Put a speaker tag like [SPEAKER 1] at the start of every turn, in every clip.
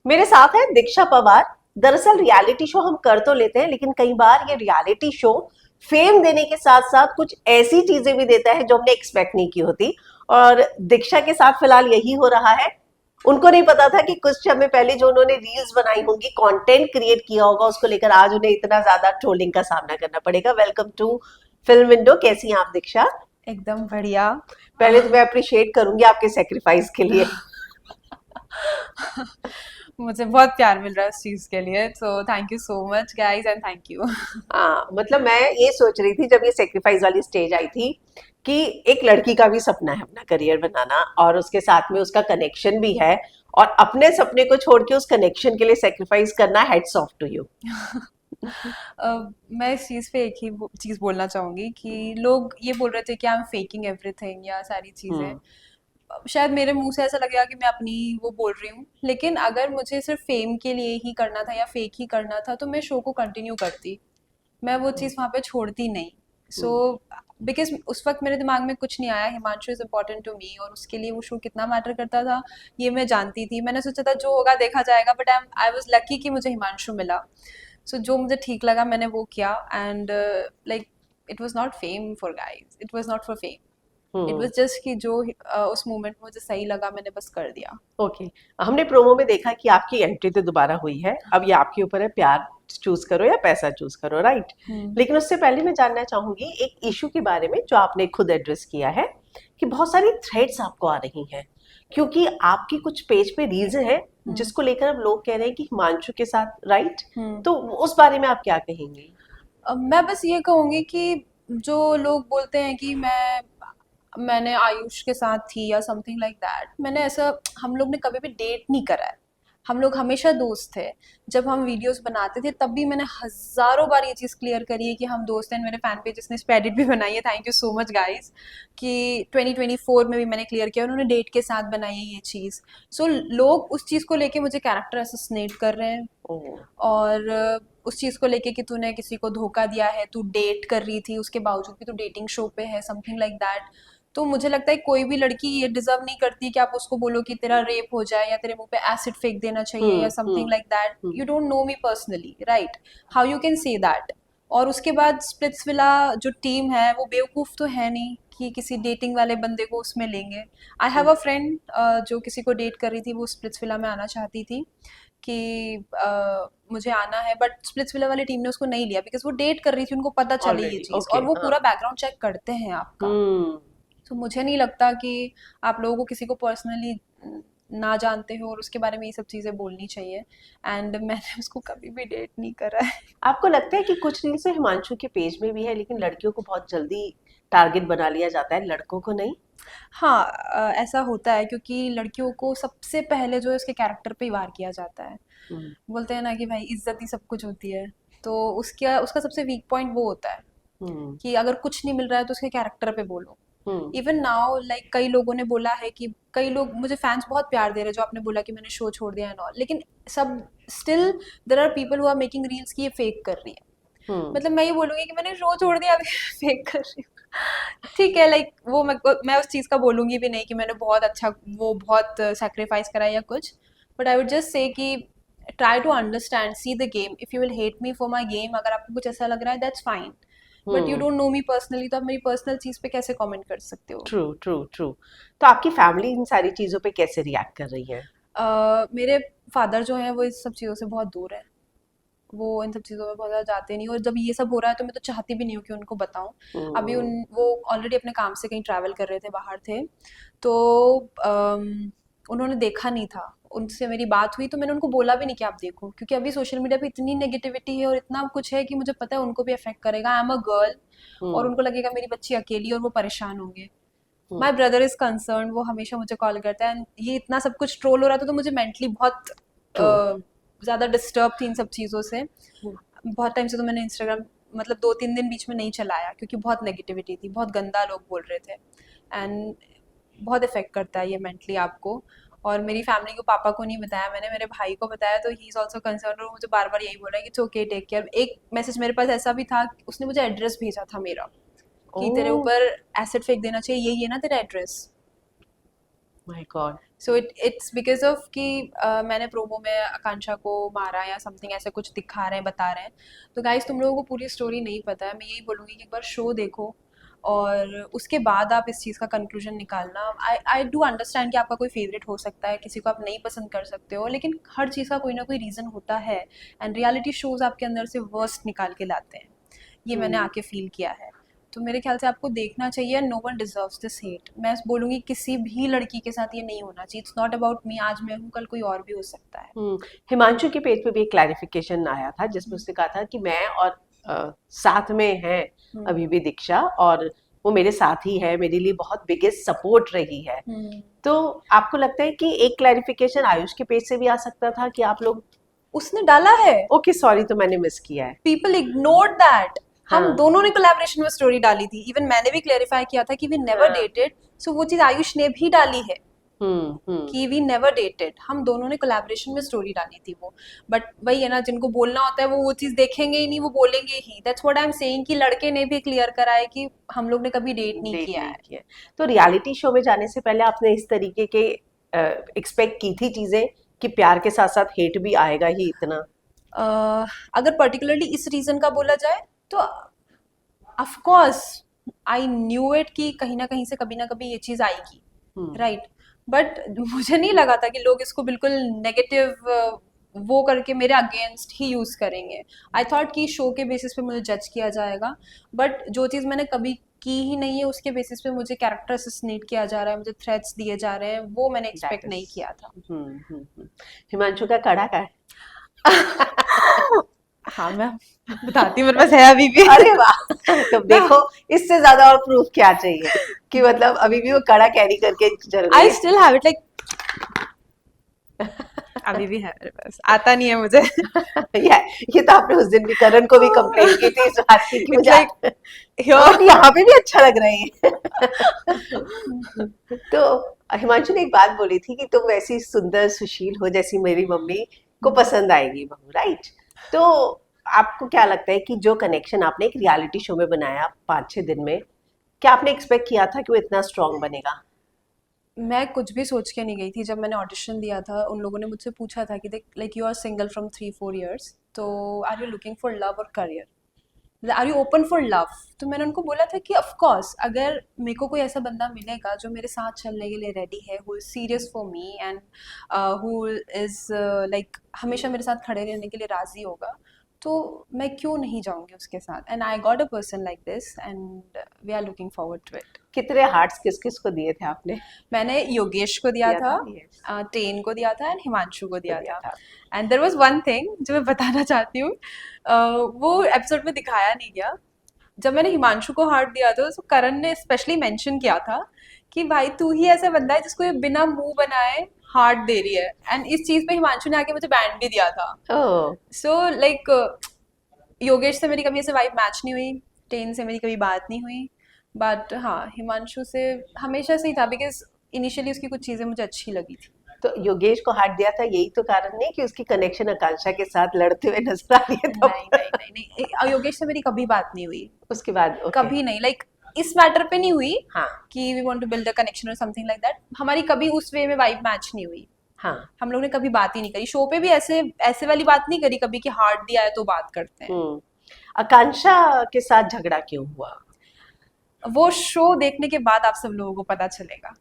[SPEAKER 1] मेरे साथ है दीक्षा पवार। दरअसल रियलिटी शो हम कर तो लेते हैं, लेकिन कई बार ये रियलिटी शो फेम देने के साथ साथ कुछ ऐसी चीजें भी देता है जो हमने एक्सपेक्ट नहीं की होती। और दीक्षा के साथ फिलहाल यही हो रहा है। उनको नहीं पता था कि कुछ समय पहले जो उन्होंने रील्स बनाई होंगी, कंटेंट क्रिएट किया होगा, उसको लेकर आज उन्हें इतना ज्यादा ट्रोलिंग का सामना करना पड़ेगा। Welcome to Film Window. कैसी हैं आप दीक्षा?
[SPEAKER 2] एकदम बढ़िया।
[SPEAKER 1] पहले तो मैं अप्रिशिएट करूंगी आपके सेक्रीफाइस के लिए।
[SPEAKER 2] मुझे बहुत प्यार मिल रहा है उस चीज के लिए, so thank you so much guys and thank you.
[SPEAKER 1] हाँ, मतलब मैं ये सोच रही थी जब ये सेक्रीफाइस वाली स्टेज आई थी कि एक लड़की का भी सपना है अपना करियर बनाना, और उसके साथ में उसका कनेक्शन भी है, और अपने सपने को छोड़ के उस कनेक्शन के लिए सेक्रीफाइस करना, हेड्स ऑफ टू यू।
[SPEAKER 2] मैं इस चीज पे एक ही चीज बोलना चाहूंगी कि लोग ये बोल रहे थे कि आई एम फेकिंग एवरीथिंग या सारी चीजें।
[SPEAKER 1] हम्म।
[SPEAKER 2] शायद मेरे मुंह से ऐसा लगेगा कि मैं अपनी वो बोल रही हूँ, लेकिन अगर मुझे सिर्फ फेम के लिए ही करना था या फेक ही करना था तो मैं शो को कंटिन्यू करती। मैं वो चीज़ वहाँ पे छोड़ती नहीं। सो बिकॉज उस वक्त मेरे दिमाग में कुछ नहीं आया Himanshu is important to me, और उसके लिए वो शो कितना मैटर करता था ये मैं जानती थी। मैंने सोचा था जो होगा देखा जाएगा, बट आई वॉज लकी कि मुझे हिमांशु मिला। सो जो मुझे ठीक लगा मैंने वो किया, and like it was not fame for guys, it was not for fame. It
[SPEAKER 1] hmm.
[SPEAKER 2] Was just कि जो उस मोमेंट में मुझे सही लगा मैंने बस कर दिया।
[SPEAKER 1] ओके। हमने प्रोमो में देखा कि आपकी एंट्री तो दोबारा हुई है, अब ये आपके ऊपर है, प्यार चूज करो या पैसा चूज करो, राइट?
[SPEAKER 2] हम्म।
[SPEAKER 1] लेकिन उससे पहले मैं जानना चाहूंगी एक इशू के बारे में जो आपने खुद एड्रेस किया है, कि बहुत सारी थ्रेड्स आपको आ रही हैं क्योंकि आपकी कुछ पेज पे रील्स हैं
[SPEAKER 2] हम्म।
[SPEAKER 1] जिसको लेकर अब लोग कह रहे हैं कि हिमांशु के साथ, राइट?
[SPEAKER 2] हम्म।
[SPEAKER 1] तो उस बारे में आप क्या कहेंगी?
[SPEAKER 2] मैं बस ये कहूँगी कि जो लोग बोलते हैं कि मैंने आयुष के साथ थी या समथिंग लाइक दैट, मैंने ऐसा, हम लोग ने कभी भी डेट नहीं करा है। हम लोग हमेशा दोस्त थे। जब हम वीडियोस बनाते थे तब भी मैंने हजारों बार ये चीज़ क्लियर करी है कि हम दोस्त हैं। मेरे फैन पेज जिसने इस पे एडिट भी बनाई है, thank you so much guys, कि 2024 में भी मैंने क्लियर किया, उन्होंने डेट के साथ बनाई है ये चीज़। सो लोग उस चीज़ को लेके मुझे कैरेक्टर असोसिनेट कर रहे हैं,
[SPEAKER 1] ओ।
[SPEAKER 2] और उस चीज़ को लेके कि तूने किसी को धोखा दिया है, तू डेट कर रही थी उसके बावजूद भी तू डेटिंग शो पे है, समथिंग लाइक दैट। तो मुझे लगता है कोई भी लड़की ये डिजर्व नहीं करती कि आप उसको बोलो कि तेरा रेप हो जाए या तेरे मुंह पे एसिड फेंक देना चाहिए या something like that. You
[SPEAKER 1] hmm.
[SPEAKER 2] Don't know me personally, right? How you can say that? और उसके बाद स्प्लिट्सविला जो टीम है वो बेवकूफ़ तो है नहीं कि किसी डेटिंग वाले बंदे को उसमें लेंगे। आई हैव अ फ्रेंड जो किसी को डेट कर रही थी, वो स्प्लिट्सविला में आना चाहती थी कि मुझे आना है, बट स्प्लिट्सविला वाली टीम ने उसको नहीं लिया बिकॉज वो डेट कर रही थी, उनको पता चली ये
[SPEAKER 1] ऑलरेडी,
[SPEAKER 2] चीज़,
[SPEAKER 1] ओके,
[SPEAKER 2] और वो
[SPEAKER 1] हाँ।
[SPEAKER 2] पूरा बैकग्राउंड चेक करते हैं आपका।
[SPEAKER 1] हम्म।
[SPEAKER 2] तो मुझे नहीं लगता कि आप लोगों को किसी को पर्सनली ना जानते हो और उसके बारे में ये सब चीज़ें बोलनी चाहिए। एंड मैंने उसको कभी भी डेट नहीं करा है।
[SPEAKER 1] आपको लगता है कि कुछ रील्स हिमांशु के पेज में भी है, लेकिन लड़कियों को बहुत जल्दी टारगेट बना लिया जाता है, लड़कों को नहीं?
[SPEAKER 2] हाँ, ऐसा होता है क्योंकि लड़कियों को सबसे पहले जो है उसके कैरेक्टर पे ही वार किया जाता है।
[SPEAKER 1] हम्म।
[SPEAKER 2] बोलते हैं ना कि भाई इज्जत ही सब कुछ होती है। तो उसका उसका सबसे वीक पॉइंट वो होता है
[SPEAKER 1] हम्म।
[SPEAKER 2] कि अगर कुछ नहीं मिल रहा है तो उसके कैरेक्टर पे बोलो।
[SPEAKER 1] हम्म।
[SPEAKER 2] इवन नाउ लाइक कई लोगों ने बोला है कि कई लोग मुझे फैंस बहुत प्यार दे रहे हैं जो आपने बोला कि मैंने शो छोड़ दिया एंड ऑल, लेकिन सब still there are people who are making reels की ये फेक कर रही है।
[SPEAKER 1] हम्म।
[SPEAKER 2] मतलब मैं ये बोलूंगी कि मैंने शो छोड़ दिया अभी फेक कर रही हूँ। ठीक है, लाइक वो मैं उस चीज़ का बोलूंगी भी नहीं कि मैंने बहुत अच्छा वो बहुत सेक्रीफाइस करा है या कुछ। But I would just say कि try to understand, see the game. If you will hate me for my game, अगर आपको कुछ ऐसा लग रहा है that's fine, but you
[SPEAKER 1] hmm.
[SPEAKER 2] Don't know me personally, तो आप मेरी पर्सनल चीज़ पे कैसे कमेंट कर सकते हो?
[SPEAKER 1] True, true, true. तो आपकी फैमिली इन सारी चीजों पे कैसे रिएक्ट कर रही है?
[SPEAKER 2] मेरे फादर जो हैं वो इस सब चीज़ों से बहुत दूर हैं। वो इन सब चीज़ों में बहुत ज़्यादा जाते नहीं, और जब ये सब हो रहा है तो मैं तो चाहती भी नहीं हूँ कि उनको बताऊँ। अभी
[SPEAKER 1] हम्म।
[SPEAKER 2] वो ऑलरेडी अपने काम से कहीं ट्रैवल कर रहे थे, बाहर थे। तो उन्होंने देखा नहीं था। उनसे मेरी बात हुई तो मैंने उनको बोला भी नहीं कि आप देखो, क्योंकि अभी सोशल मीडिया पे इतनी नेगेटिविटी है और इतना कुछ है कि मुझे पता है उनको भी अफेक्ट करेगा। आई एम अ गर्ल, और
[SPEAKER 1] हम्म।
[SPEAKER 2] उनको लगेगा मेरी बच्ची अकेली और वो परेशान होंगे।
[SPEAKER 1] हम्म।
[SPEAKER 2] माई ब्रदर इज कंसर्न, वो हमेशा मुझे कॉल करता है। And ये इतना सब कुछ ट्रोल हो रहा था तो मुझे मेंटली बहुत
[SPEAKER 1] ट्रू।
[SPEAKER 2] ज़्यादा डिस्टर्ब थी इन सब चीज़ों से। बहुत टाइम से तो मैंने इंस्टाग्राम, मतलब 2-3 दिन बीच में नहीं चलाया क्योंकि बहुत नेगेटिविटी थी, बहुत गंदा लोग बोल रहे थे। एंड बहुत इफेक्ट करता है ये मेंटली आपको। और मेरी फैमिली को, पापा को नहीं बताया मैंने, मेरे भाई को बताया तो ही इज़ ऑल्सो कंसर्न, और मुझे बार बार यही बोला है कि इट्स ओके, टेक केयर। एक मैसेज मेरे पास ऐसा भी था, उसने मुझे एड्रेस भेजा था मेरा,
[SPEAKER 1] ओ।
[SPEAKER 2] कि तेरे ऊपर एसिड फेंक देना चाहिए, यही है ना तेरा address.
[SPEAKER 1] My God.
[SPEAKER 2] So it's because of कि मैंने प्रोमो में आकांक्षा को मारा या समथिंग ऐसे कुछ दिखा रहे हैं, बता रहे हैं। तो गाइस तुम लोगों को पूरी स्टोरी नहीं पता है, मैं यही बोलूँगी कि एक बार शो देखो और उसके बाद आप इस चीज़ का कंक्लूजन निकालना। आई डू अंडरस्टैंड कि आपका कोई फेवरेट हो सकता है, किसी को आप नहीं पसंद कर सकते हो, लेकिन हर चीज़ का कोई ना कोई रीज़न होता है। एंड रियलिटी शोज आपके अंदर से वर्स्ट निकाल के लाते हैं, ये मैंने
[SPEAKER 1] हम्म।
[SPEAKER 2] आके फील किया है। तो मेरे ख्याल से आपको देखना चाहिए। No one deserves this hate. मैं बोलूँगी किसी भी लड़की के साथ ये नहीं होना चाहिए। इट्स नॉट अबाउट मी, आज मैं हूँ कल कोई और भी हो सकता है।
[SPEAKER 1] हिमांशु के पेज पे भी एक क्लैरिफिकेशन आया था जिसमें उसने कहा था कि मैं और साथ में है
[SPEAKER 2] हम्म
[SPEAKER 1] अभी भी दीक्षा, और वो मेरे साथ ही है, मेरे लिए बहुत बिगेस्ट सपोर्ट रही है।
[SPEAKER 2] हम्म।
[SPEAKER 1] तो आपको लगता है कि एक क्लैरिफिकेशन आयुष के पेज से भी आ सकता था कि आप लोग,
[SPEAKER 2] उसने डाला है,
[SPEAKER 1] ओके सॉरी तो मैंने मिस किया है।
[SPEAKER 2] People ignored that. हम
[SPEAKER 1] हाँ
[SPEAKER 2] दोनों ने कोलैबोरेशन में स्टोरी डाली थी, इवन मैंने भी क्लेरिफाई किया था कि वी नेवर
[SPEAKER 1] हाँ।
[SPEAKER 2] डेटेड। सो वो चीज़ आयुष ने भी डाली है
[SPEAKER 1] हम्म।
[SPEAKER 2] कि वी नेवर डेटेड, हम दोनों ने कोलैबोरेशन में स्टोरी डाली थी वो। बट वही है ना, जिनको बोलना होता है वो चीज़ देखेंगे ही नहीं, वो बोलेंगे ही। That's what I am saying कि लड़के ने भी क्लियर करा है कि हम लोग ने कभी डेट नहीं
[SPEAKER 1] डेट
[SPEAKER 2] किया
[SPEAKER 1] नहीं
[SPEAKER 2] है।
[SPEAKER 1] किया। तो रियलिटी शो में जाने से पहले आपने इस तरीके के एक्सपेक्ट की थी चीजें कि प्यार के साथ साथ हेट भी आएगा ही इतना?
[SPEAKER 2] अगर पर्टिकुलरली इस रीजन का बोला जाए तो of course I knew it कि कहीं ना कहीं से कभी ना कभी ये चीज़ आएगी,
[SPEAKER 1] हम्म।
[SPEAKER 2] राइट। बट मुझे नहीं लगा था कि लोग इसको बिल्कुल नेगेटिव वो करके मेरे अगेंस्ट ही यूज करेंगे। आई थॉट कि शो के बेसिस पे मुझे जज किया जाएगा, बट जो चीज़ मैंने कभी की ही नहीं है उसके बेसिस पे मुझे कैरेक्टर असैसिनेट किया जा रहा है, मुझे थ्रेट्स दिए जा रहे हैं, वो मैंने
[SPEAKER 1] दैट
[SPEAKER 2] एक्सपेक्ट
[SPEAKER 1] इज।
[SPEAKER 2] नहीं किया था।
[SPEAKER 1] हिमांशु का कड़ा का है।
[SPEAKER 2] हाँ मैं बताती हूँ, मेरे पास है अभी भी।
[SPEAKER 1] अरे वाह! तो
[SPEAKER 2] मैं
[SPEAKER 1] देखो, इससे ज्यादा और प्रूफ क्या चाहिए कि मतलब अभी भी वो कड़ा कैरी करके चल रही
[SPEAKER 2] आई
[SPEAKER 1] है।
[SPEAKER 2] स्टिल हैव इट, लाइक अभी भी है मेरे पास, आता नहीं है मुझे।
[SPEAKER 1] या ये तो आपने उस दिन भी करण को भी कंप्लेन की थी इस बात की कि
[SPEAKER 2] इट्स
[SPEAKER 1] मुझे
[SPEAKER 2] लाइक
[SPEAKER 1] बट यहाँ पे भी अच्छा लग रही है। तो हिमांशु ने एक बात बोली थी कि तुम वैसी सुंदर सुशील हो जैसी मेरी मम्मी को पसंद आएगी बहू, राइट? तो आपको क्या लगता है कि जो कनेक्शन आपने एक रियलिटी शो में बनाया 5-6 दिन में, क्या आपने एक्सपेक्ट किया था कि वो इतना स्ट्रांग बनेगा?
[SPEAKER 2] मैं कुछ भी सोच के नहीं गई थी। जब मैंने ऑडिशन दिया था उन लोगों ने मुझसे पूछा था कि देख, like you are single from 3-4 years, तो are you looking for love और career, are you open for love? तो मैंने उनको बोला था कि ऑफ कोर्स अगर मेरे को कोई ऐसा बंदा मिलेगा जो मेरे साथ चलने के लिए रेडी है, who is serious for me and who is like हमेशा मेरे साथ खड़े रहने के लिए राजी होगा, तो मैं क्यों नहीं जाऊंगी उसके साथ। And I got a person like this and we are looking forward to it.
[SPEAKER 1] कितने हार्ट्स किस किस को दिए थे आपने?
[SPEAKER 2] मैंने योगेश को दिया
[SPEAKER 1] दिया
[SPEAKER 2] था,
[SPEAKER 1] था, यस।
[SPEAKER 2] टेन को दिया था एंड हिमांशु को
[SPEAKER 1] को
[SPEAKER 2] दिया
[SPEAKER 1] दिया
[SPEAKER 2] था।
[SPEAKER 1] था।
[SPEAKER 2] And there was one thing जो मैं बताना चाहती हूँ, वो एपिसोड में दिखाया नहीं गया। जब मैंने हिमांशु को हार्ट दिया था तो करण ने स्पेशली मेंशन किया था कि भाई तू ही ऐसा बंदा है जिसको ये बिना मुंह बनाए हार्ट दे रही है। एंड इस चीज पे हिमांशु ने आके मुझे बैंड भी दिया था।
[SPEAKER 1] ओह।
[SPEAKER 2] सो लाइक योगेश से मेरी कभी ऐसे वाइब मैच नहीं हुई, टेन से मेरी कभी बात नहीं हुई, बट हाँ हिमांशु से हमेशा से ही था, बिकॉज इनिशियली उसकी कुछ चीज़ें मुझे अच्छी लगी थी।
[SPEAKER 1] तो योगेश को हार्ट दिया था, यही तो कारण नहीं कि उसकी कनेक्शन आकांक्षा के साथ लड़ते हुए नजर आ रही है तब?
[SPEAKER 2] नहीं नहीं नहीं नहीं, योगेश से मेरी कभी बात नहीं हुई,
[SPEAKER 1] उसके बाद ओके।
[SPEAKER 2] कभी नहीं। लाइक इस मैटर पे नहीं हुई
[SPEAKER 1] हाँ
[SPEAKER 2] कि we want to build a connection और समथिंग लाइक दैट, हमारी कभी उस वे में वाइब मैच नहीं हुई।
[SPEAKER 1] हाँ।
[SPEAKER 2] हम लोग ने कभी बात ही नहीं करी, शो पे भी ऐसे ऐसे वाली बात नहीं करी कभी कि हार्ट दिया है तो बात करते हैं।
[SPEAKER 1] आकांक्षा के साथ झगड़ा क्यों हुआ?
[SPEAKER 2] वो शो देखने के बाद आप सब लोगों को पता चलेगा।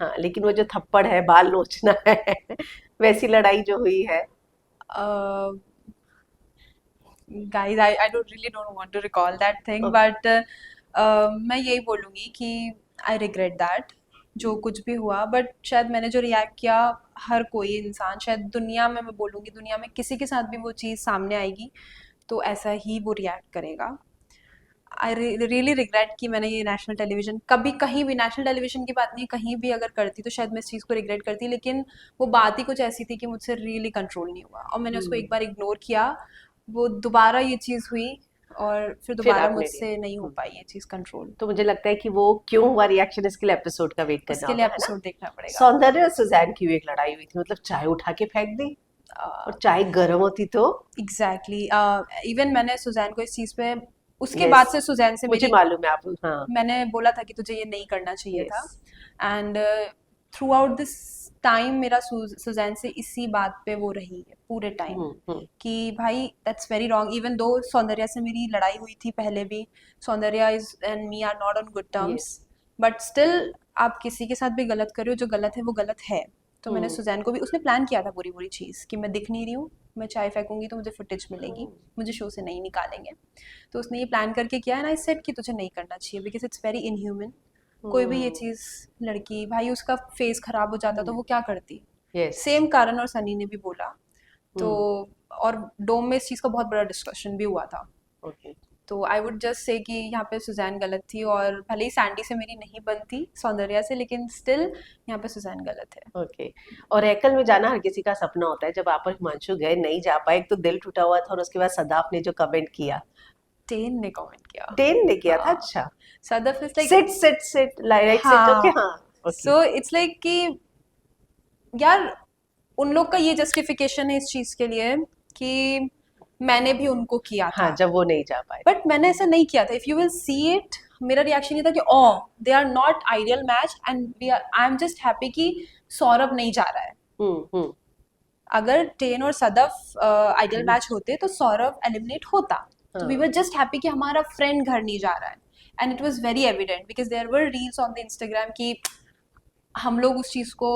[SPEAKER 1] हाँ, लेकिन वो जो थप्पड़ है, बाल नोचना है, वैसी लड़ाई जो हुई है।
[SPEAKER 2] Guys I don't want to recall that thing,
[SPEAKER 1] okay.
[SPEAKER 2] But मैं यही बोलूँगी कि आई रिग्रेट दैट जो कुछ भी हुआ। बट शायद मैंने जो रिएक्ट किया, हर कोई इंसान शायद दुनिया में, मैं बोलूँगी दुनिया में किसी के साथ भी वो चीज़ सामने आएगी तो ऐसा ही वो रिएक्ट करेगा। आई रियली रिग्रेट कि मैंने ये नेशनल टेलीविजन, कभी कहीं भी नेशनल टेलीविजन की बात नहीं, कहीं भी अगर करती तो शायद मैं इस चीज़ को रिग्रेट करती, लेकिन वो बात ही कुछ ऐसी थी कि मुझसे रियली कंट्रोल नहीं हुआ और मैंने उसको
[SPEAKER 1] हम्म।
[SPEAKER 2] एक बार इग्नोर किया। वो दोबारा ये चीज़ हुई और फिर
[SPEAKER 1] फिर
[SPEAKER 2] दोबारा
[SPEAKER 1] आपने
[SPEAKER 2] मुझसे नहीं हो
[SPEAKER 1] हम्म।
[SPEAKER 2] पाई ये चीज़ कंट्रोल।
[SPEAKER 1] तो मुझे लगता है कि वो क्यों हुआ रिएक्शन, इसके लिए एपिसोड का वेट करना
[SPEAKER 2] उसके लिए
[SPEAKER 1] होगा, है ना?
[SPEAKER 2] एपिसोड देखना पड़ेगा।
[SPEAKER 1] सौंदर्य और सुजैन की भी एक लड़ाई हुई थी, मतलब चाय उठा के फेंक दी और चाय गर्म होती तो।
[SPEAKER 2] एग्जैक्टली, इवन मैंने सुजैन को इस चीज़ पे, उसके बाद
[SPEAKER 1] यस,
[SPEAKER 2] से सुजैन से
[SPEAKER 1] मुझे
[SPEAKER 2] मेरी,
[SPEAKER 1] मालूम है आप। हाँ।
[SPEAKER 2] मैंने बोला था कि तुझे ये नहीं करना चाहिए था।
[SPEAKER 1] Yes.
[SPEAKER 2] And through out this time मेरा सुजैन से इसी बात पे वो रही है पूरे टाइम कि भाई that's very wrong. Even though Soundarya से मेरी लड़ाई हुई थी पहले भी, Soundarya is and me are not on good terms,
[SPEAKER 1] yes.
[SPEAKER 2] But still आप किसी के साथ भी गलत कर रहे हो, जो गलत है वो गलत है। तो मैंने सुजैन को भी, उसने प्लान किया था पूरी पूरी चीज़ कि मैं दिख नहीं रही हूँ, मैं चाय फेंकूंगी तो मुझे फुटेज मिलेगी, मुझे शो से नहीं निकालेंगे। तो उसने ये प्लान करके किया एंड आई सेड कि तुझे नहीं करना चाहिए बिकॉज इट्स वेरी इनह्यूमन। कोई भी ये चीज़, लड़की भाई उसका फेस खराब हो जाता तो वो क्या करती।
[SPEAKER 1] यस।
[SPEAKER 2] सेम कारण और सनी ने भी बोला। तो और डोम में इस चीज़ का बहुत बड़ा डिस्कशन भी हुआ था।
[SPEAKER 1] ओके।
[SPEAKER 2] तो आई वुड जस्ट से कि यहाँ पे सुजैन गलत थी, और भले ही सैंडी से मेरी नहीं बनती सौंदर्या से, लेकिन स्टिल यहाँ पे सुजैन गलत है।
[SPEAKER 1] ओके। और एकल में जाना हर किसी का सपना होता है। जब आप और हिमांशु गए, नहीं जा पाए, एक तो दिल टूटा हुआ था, और उसके बाद सदाफ ने जो कमेंट किया,
[SPEAKER 2] टेन ने कमेंट किया।
[SPEAKER 1] टेन ने किया था।
[SPEAKER 2] हाँ,
[SPEAKER 1] अच्छा।
[SPEAKER 2] Sadaf is like,
[SPEAKER 1] sit sit sit like sit. Okay.
[SPEAKER 2] हाँ,
[SPEAKER 1] हाँ। ओके।
[SPEAKER 2] सो इट्स लाइक कि यार उन लोग का ये जस्टिफिकेशन है इस चीज के लिए कि मैंने भी उनको किया
[SPEAKER 1] हाँ,
[SPEAKER 2] था,
[SPEAKER 1] जब वो नहीं जा पाए।
[SPEAKER 2] बट मैंने ऐसा नहीं किया था। If you will see it, मेरा रिएक्शन ये था कि oh they are not ideal match and we are, I am just happy कि सौरभ नहीं जा रहा है।
[SPEAKER 1] हम्म।
[SPEAKER 2] अगर टेन और सदफ आइडियल मैच होते तो सौरभ एलिमिनेट होता। तो वी वर जस्ट हैप्पी कि हमारा फ्रेंड घर नहीं जा रहा है, and it was very evident because there were reels on the Instagram कि हम लोग उस चीज़ को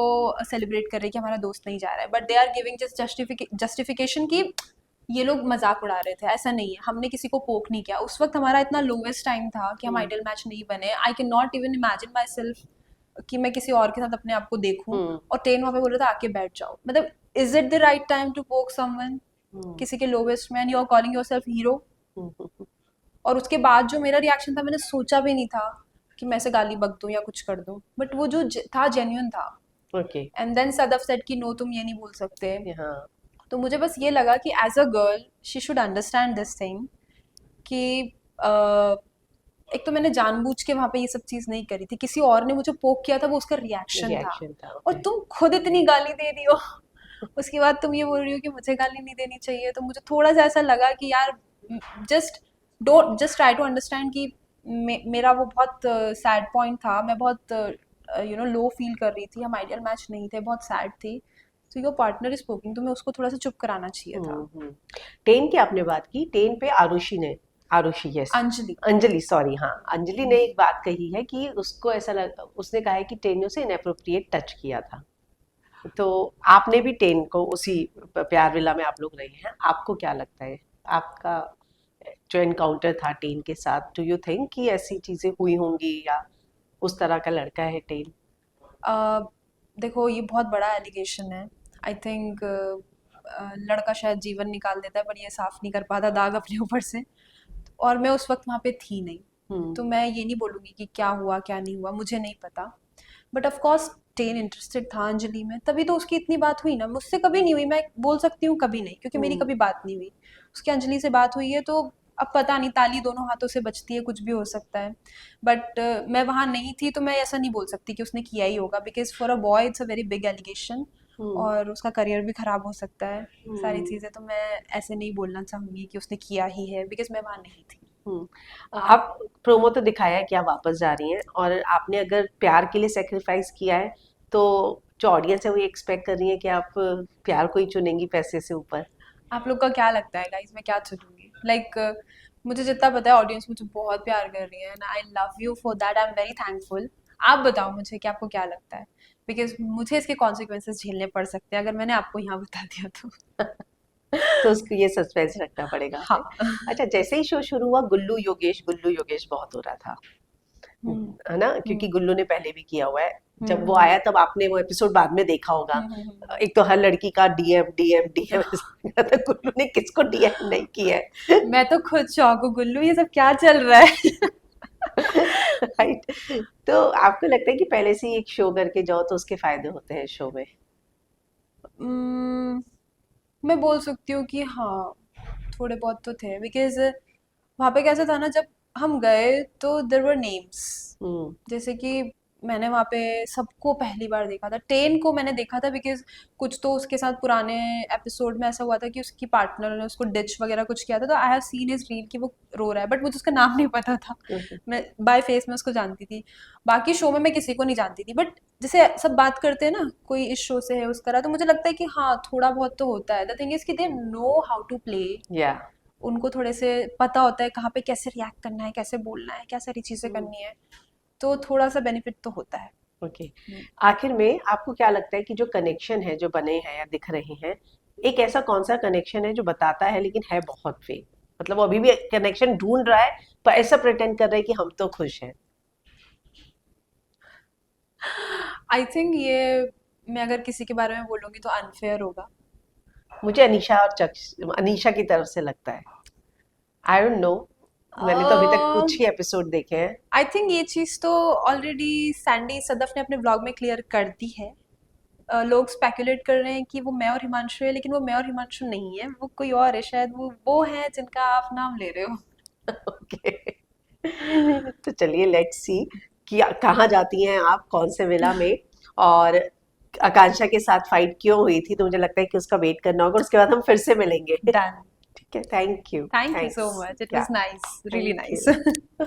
[SPEAKER 2] सेलिब्रेट कर रहे हैं कि हमारा दोस्त नहीं जा रहा है, but they are giving just justification कि ये लोग मजाक उड़ा रहे थे। ऐसा नहीं है, हमने किसी को पोक नहीं किया। उस वक्त हमारा इतना लोवेस्ट टाइम था कि हम आइडियल मैच नहीं बने। I can not even imagine my self कि मैं किसी और के साथ अपने आप को देखूं, और टेन वहाँ पे बोल रहा था आके बैठ जाओ। मतलब is it the right time to poke someone, किसी के lowest man, you are calling yourself hero. और उसके बाद जो मेरा रिएक्शन था, मैंने सोचा भी नहीं था कि मैं ऐसे गाली बक दूं या कुछ कर दूं, बट वो जो था जेन्युइन था।
[SPEAKER 1] Okay.
[SPEAKER 2] And then Sadaf said कि नो तुम ये नहीं बोल सकते।
[SPEAKER 1] हाँ।
[SPEAKER 2] तो मुझे बस ये लगा कि as a girl she should understand this thing कि एक तो मैंने जानबूझ के वहां पे ये सब चीज नहीं करी थी, किसी और ने मुझे पोक किया था, वो उसका रिएक्शन था।
[SPEAKER 1] रिएक्शन था।
[SPEAKER 2] और तुम खुद इतनी गाली दे रही हो उसके बाद तुम ये बोल रही हो कि मुझे गाली नहीं देनी चाहिए। तो मुझे थोड़ा सा ऐसा लगा कि यार just don't, just try to understand कि मेरा वो बहुत सैड पॉइंट था। मैं बहुत लो फील कर रही थी, हम आइडियल मैच नहीं थे, बहुत सैड थी। तो योर पार्टनर इज स्पोकिंग, तो मैं उसको थोड़ा सा चुप कराना चाहिए था।
[SPEAKER 1] टेन की आपने बात की, टेन पे आरुषि यस,
[SPEAKER 2] अंजलि,
[SPEAKER 1] अंजलि सॉरी, हाँ, अंजलि ने एक बात कही है कि उसको ऐसा उसने कहा है कि टेन ने उसे इनएप्रोप्रिएट टच किया था। तो आपने भी टेन को उसी प्यार विला में आप लोग रहे हैं, आपको क्या लगता है, आपका जो एनकाउंटर था टेन के साथ, डू यू थिंक कि ऐसी चीजें हुई होंगी, या उस तरह का लड़का है टेन?
[SPEAKER 2] देखो ये बहुत बड़ा एलिगेशन है। आई थिंक लड़का शायद जीवन निकाल देता है, पर ये साफ नहीं कर पाता दाग अपने ऊपर से। और मैं उस वक्त वहाँ पे थी नहीं, तो मैं ये नहीं बोलूँगी कि क्या हुआ क्या नहीं हुआ, मुझे नहीं पता। But of course ten interested था अंजलि में, तभी तो उसकी इतनी बात हुई ना। मुझसे कभी नहीं हुई, मैं बोल सकती हूँ कभी नहीं, क्योंकि मेरी कभी बात नहीं हुई। उसकी अंजलि से बात हुई है, तो अब पता नहीं, ताली दोनों हाथों से बजती है, कुछ भी हो सकता है। बट मैं वहाँ नहीं थी, तो मैं ऐसा नहीं बोल सकती कि उसने किया ही होगा, because for a boy it's a very big allegation, और उसका करियर भी खराब हो सकता है, सारी चीज़ें। तो मैं ऐसे नहीं बोलना चाहूँगी कि उसने किया ही है, बिकॉज मैं वहाँ नहीं थी।
[SPEAKER 1] आप प्रोमो तो दिखाया है कि आप वापस जा रही हैं, और आपने अगर प्यार के लिए सेक्रीफाइस किया है, तो जो ऑडियंस है वो ये एक्सपेक्ट कर रही है कि आप प्यार को ही चुनेंगी पैसे से ऊपर।
[SPEAKER 2] आप लोग का क्या लगता है गाइस, मैं क्या चुनूंगी? लाइक मुझे जितना पता है ऑडियंस मुझे बहुत प्यार कर रही है, and I love you for that, I am very thankful. आप बताओ मुझे कि आपको क्या लगता है, बिकॉज मुझे इसके कॉन्सिक्वेंसेस झेलने पड़ सकते हैं अगर मैंने आपको यहाँ बता दिया तो।
[SPEAKER 1] तो उसको ये सस्पेंस रखना पड़ेगा हमें।
[SPEAKER 2] हाँ।
[SPEAKER 1] अच्छा, जैसे ही शो शुरू हुआ, गुल्लू योगेश बहुत हो रहा था, है ना, क्योंकि गुल्लू ने पहले भी किया हुआ है। जब वो आया तब आपने वो एपिसोड बाद में देखा होगा, एक तो हर लड़की का डीएम डीएम डीएम तो गुल्लू ने किसको डीएम नहीं किया है?
[SPEAKER 2] मैं तो खुद शौक हूँ, गुल्लू ये सब क्या चल रहा है?
[SPEAKER 1] राइट। तो आपको लगता है कि पहले से ही एक शो करके जाओ तो उसके फायदे होते हैं शो में?
[SPEAKER 2] मैं बोल सकती हूँ कि हाँ, थोड़े बहुत तो थे, बिकॉज वहाँ पे कैसा था ना, जब हम गए तो देयर वर नेम्स, जैसे कि मैंने वहाँ पे सबको पहली बार देखा था। टेन को मैंने देखा था बिकॉज कुछ तो उसके साथ पुराने एपिसोड में ऐसा हुआ था कि उसकी पार्टनर ने उसको डिच वगैरह कुछ किया था, तो I have seen his reel कि वो रो रहा है, बट मुझे उसका नाम नहीं पता था। मैं बाय फेस में उसको जानती थी, बाकी शो में मैं किसी को नहीं जानती थी। बट जैसे सब बात करते हैं ना, कोई इस शो से है उस तरह, तो मुझे लगता है कि हाँ थोड़ा बहुत तो होता है। द थिंग इज कि they know how to play,
[SPEAKER 1] या
[SPEAKER 2] उनको थोड़े से पता होता है कहाँ पे कैसे रिएक्ट करना है, कैसे बोलना है, क्या सारी चीजें करनी है, तो थोड़ा सा बेनिफिट तो होता है।
[SPEAKER 1] ओके। आखिर में आपको क्या लगता है कि जो कनेक्शन है जो बने हैं या दिख रहे हैं, एक ऐसा कौन सा कनेक्शन है जो बताता है लेकिन है बहुत फेक, मतलब वो अभी भी कनेक्शन ढूंढ रहा है पर ऐसा प्रिटेंड कर रहा है कि हम तो खुश हैं।
[SPEAKER 2] आई थिंक ये, मैं अगर किसी के बारे में बोलूंगी तो अनफेयर होगा।
[SPEAKER 1] मुझे अनीशा और अनीशा की तरफ से लगता है। आई डोंट नो, मैंने तो अभी तक कुछ ही एपिसोड देखे हैं।
[SPEAKER 2] आई थिंक ये चीज तो ऑलरेडी सैंडी सदफ ने अपने ब्लॉग में क्लियर कर दी है। लोग स्पेकुलेट कर रहे हैं कि वो मैं और हिमांशु है, लेकिन वो मैं और हिमांशु नहीं है, वो कोई और है शायद, वो है जिनका आप नाम ले रहे हो।
[SPEAKER 1] ओके। तो चलिए लेट्स सी कि कहाँ जाती हैं आप, कौन से विला में, और आकांक्षा के साथ फाइट क्यों हुई थी, तो मुझे लगता है कि उसका वेट करना होगा, उसके बाद हम फिर से मिलेंगे।
[SPEAKER 2] डन।
[SPEAKER 1] ठीक है, thank you.
[SPEAKER 2] Thank you so
[SPEAKER 1] thanks.
[SPEAKER 2] Much, it
[SPEAKER 1] yeah
[SPEAKER 2] was nice, really
[SPEAKER 1] thank
[SPEAKER 2] nice.
[SPEAKER 1] You.